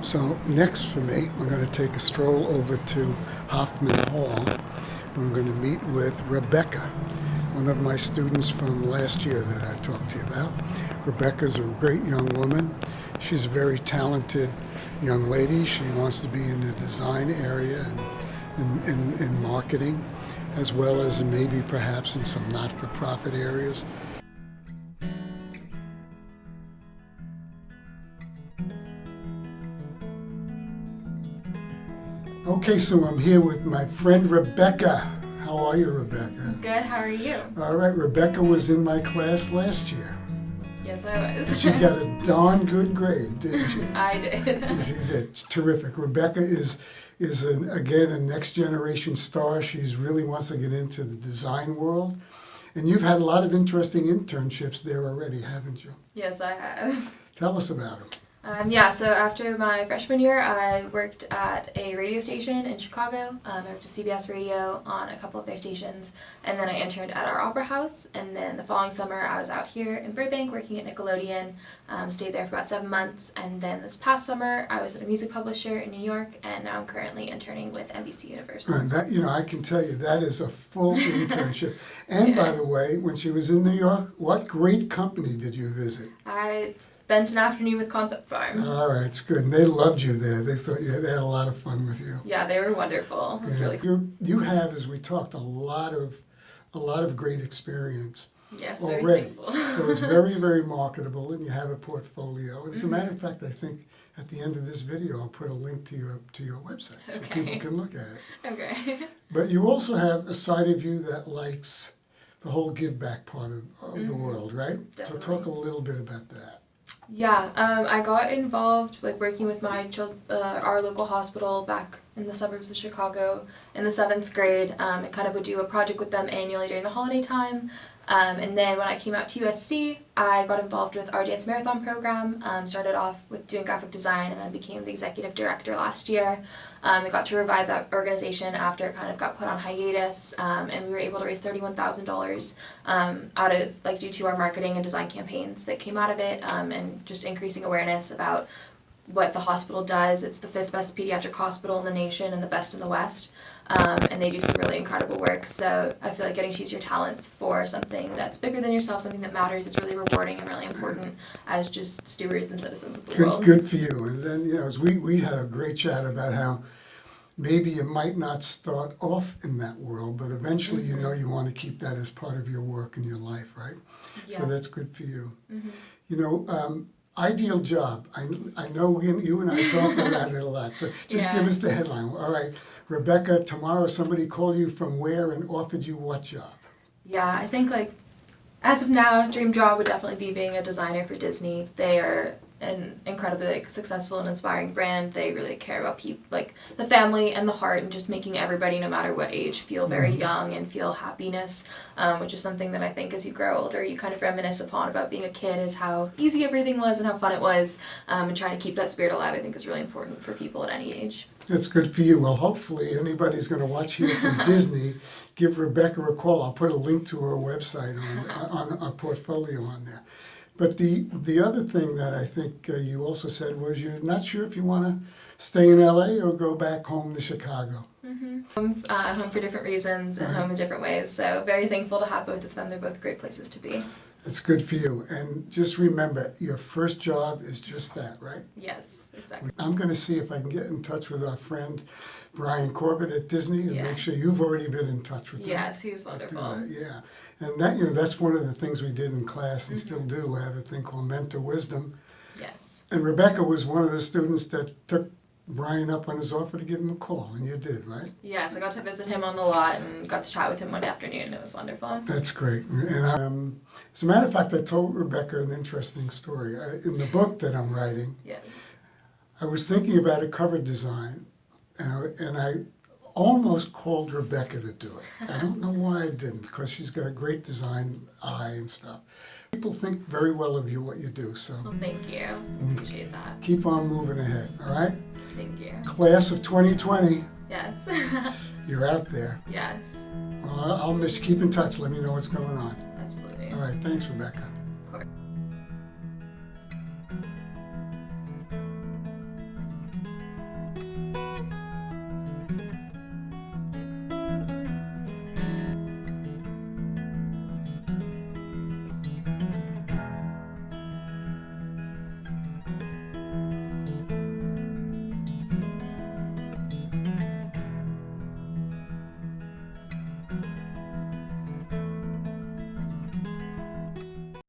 So next for me, we're going to take a stroll over to Hoffman Hall. We're going to meet with Rebecca, one of my students from last year that I talked to you about. Rebecca's a great young woman. She's a very talented young lady. She wants to be in the design area and in marketing, as well as maybe perhaps in some not-for-profit areas. Okay, so I'm here with my friend Rebecca. How are you, Rebecca? Good, how are you? All right, Rebecca was in my class last year. Yes, I was. She got a darn good grade, didn't she? I did. She did. It's terrific. Rebecca is again, a next generation star. She's really wants to get into the design world. And you've had a lot of interesting internships there already, haven't you? Yes, I have. Tell us about them. So after my freshman year, I worked at a radio station in Chicago. I worked at CBS Radio on a couple of their stations, and then I interned at our opera house. And then the following summer, I was out here in Burbank working at Nickelodeon, stayed there for about 7 months. And then this past summer, I was at a music publisher in New York, and now I'm currently interning with NBC Universal. And that, I can tell you, that is a full internship. And by the way, when she was in New York, what great company did you visit? I spent an afternoon with Concept Farm. All right, it's good. And they loved you there. They thought they had a lot of fun with you. Yeah, they were wonderful. It was really cool. You have, as we talked, a lot of great experience. Yes, already. very thankful. So it's very, very marketable, and you have a portfolio. And as a matter of fact, I think at the end of this video, I'll put a link to your website so people can look at it. Okay. But you also have a side of you that likes the whole give back part of the world, right? Definitely. So talk a little bit about that. Yeah, I got involved working with our local hospital back in the suburbs of Chicago in the 7th grade. I kind of would do a project with them annually during the holiday time. And then when I came out to USC, I got involved with our Dance Marathon program, started off with doing graphic design and then became the executive director last year. I got to revive that organization after it kind of got put on hiatus, and we were able to raise $31,000 out of due to our marketing and design campaigns that came out of it, and just increasing awareness about what the hospital does. It's the 5th best pediatric hospital in the nation and the best in the West. And they do some really incredible work. So I feel like getting to use your talents for something that's bigger than yourself, something that matters, is really rewarding and really important as just stewards and citizens of the world. Good for you. And then, as we had a great chat about how maybe you might not start off in that world, but eventually you want to keep that as part of your work and your life, right? Yeah. So that's good for you. Ideal job. I know you and I talk about it a lot. So just give us the headline. All right, Rebecca, tomorrow somebody called you from where and offered you what job? Yeah, I think as of now, dream job would definitely be being a designer for Disney. They are an incredibly successful and inspiring brand. They really care about people, the family and the heart, and just making everybody, no matter what age, feel very young and feel happiness, which is something that I think as you grow older you kind of reminisce upon about being a kid, is how easy everything was and how fun it was, and trying to keep that spirit alive I think is really important for people at any age. That's good for you. Well, hopefully anybody's going to watch here from Disney, give Rebecca a call. I'll put a link to her website on our portfolio on there. But the other thing that I think you also said was you're not sure if you want to stay in LA or go back home to Chicago. Home for different reasons and home in different ways. So very thankful to have both of them. They're both great places to be. That's good for you. And just remember, your first job is just that, right? Yes, exactly. I'm going to see if I can get in touch with our friend Brian Corbett at Disney and make sure you've already been in touch with him. Yes, he was wonderful. Yeah. And that, that's one of the things we did in class and still do. We have a thing called Mentor Wisdom. Yes. And Rebecca was one of the students that took Brian up on his offer to give him a call, and you did, right? Yes, I got to visit him on the lot and got to chat with him one afternoon. It was wonderful. That's great. And as a matter of fact, I told Rebecca an interesting story. In the book that I'm writing, I was thinking about a cover design, and I almost called Rebecca to do it. I don't know why I didn't, because she's got a great design eye and stuff. People think very well of you, what you do, so. Well, thank you. Appreciate that. Keep on moving ahead, all right? Thank you. Class of 2020. Yes. You're out there. Yes. Well, I'll miss you. Keep in touch. Let me know what's going on. Absolutely. All right. Thanks, Rebecca.